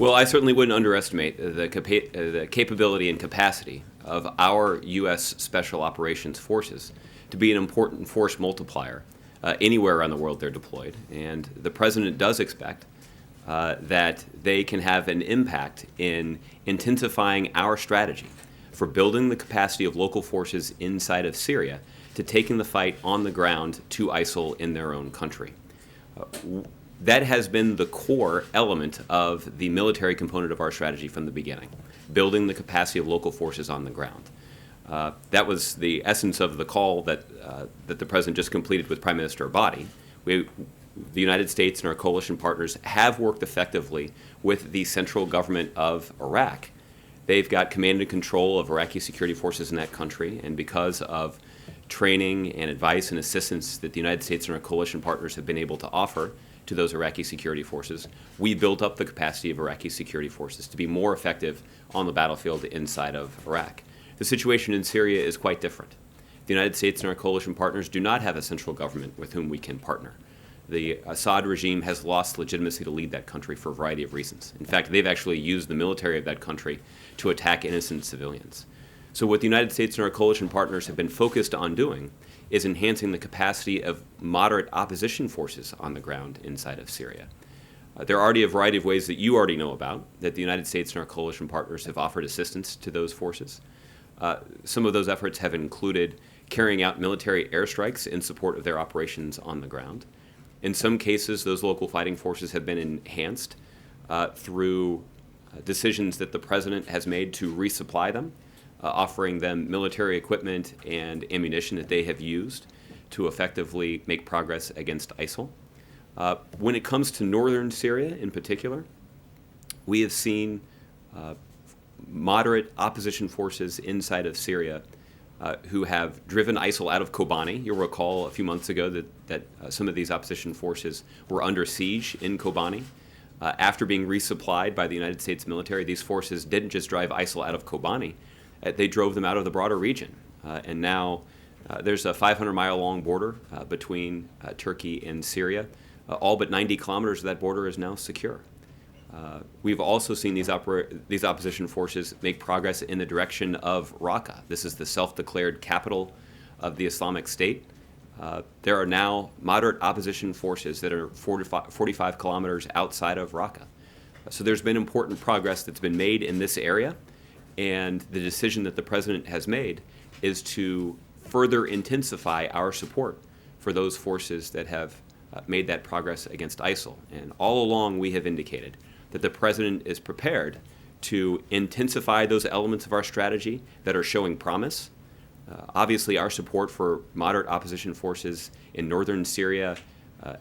Well, I certainly wouldn't underestimate the capability and capacity of our U.S. Special Operations Forces to be an important force multiplier anywhere around the world they're deployed. And the President does expect that they can have an impact in intensifying our strategy for building the capacity of local forces inside of Syria to taking the fight on the ground to ISIL in their own country. That has been the core element of the military component of our strategy from the beginning, building the capacity of local forces on the ground. That was the essence of the call that the President just completed with Prime Minister Abadi. The United States and our coalition partners have worked effectively with the central government of Iraq. They've got command and control of Iraqi security forces in that country, and because of training and advice and assistance that the United States and our coalition partners have been able to offer to those Iraqi security forces, we built up the capacity of Iraqi security forces to be more effective on the battlefield inside of Iraq. The situation in Syria is quite different. The United States and our coalition partners do not have a central government with whom we can partner. The Assad regime has lost legitimacy to lead that country for a variety of reasons. In fact, they've actually used the military of that country to attack innocent civilians. So what the United States and our coalition partners have been focused on doing is enhancing the capacity of moderate opposition forces on the ground inside of Syria. There are already a variety of ways that you already know about that the United States and our coalition partners have offered assistance to those forces. Some of those efforts have included carrying out military airstrikes in support of their operations on the ground. In some cases, those local fighting forces have been enhanced through decisions that the President has made to resupply them, offering them military equipment and ammunition that they have used to effectively make progress against ISIL. When it comes to northern Syria in particular, we have seen moderate opposition forces inside of Syria who have driven ISIL out of Kobani. You'll recall a few months ago that some of these opposition forces were under siege in Kobani. After being resupplied by the United States military, these forces didn't just drive ISIL out of Kobani, they drove them out of the broader region. And now there's a 500-mile-long border between Turkey and Syria. All but 90 kilometers of that border is now secure. We've also seen these opposition forces make progress in the direction of Raqqa. This is the self-declared capital of the Islamic State. There are now moderate opposition forces that are 45 kilometers outside of Raqqa. So there's been important progress that's been made in this area, and the decision that the President has made is to further intensify our support for those forces that have made that progress against ISIL. And all along we have indicated that the President is prepared to intensify those elements of our strategy that are showing promise. Obviously, our support for moderate opposition forces in northern Syria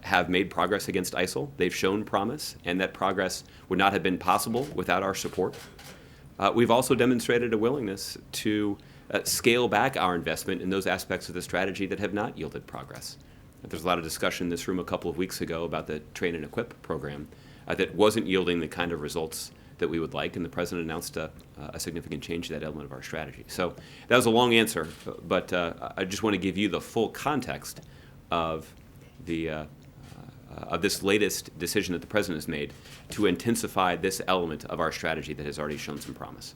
have made progress against ISIL. They've shown promise, and that progress would not have been possible without our support. We've also demonstrated a willingness to scale back our investment in those aspects of the strategy that have not yielded progress. There's a lot of discussion in this room a couple of weeks ago about the Train and Equip program that wasn't yielding the kind of results that we would like, and the President announced a significant change to that element of our strategy. So that was a long answer, but I just want to give you the full context of this latest decision that the President has made to intensify this element of our strategy that has already shown some promise.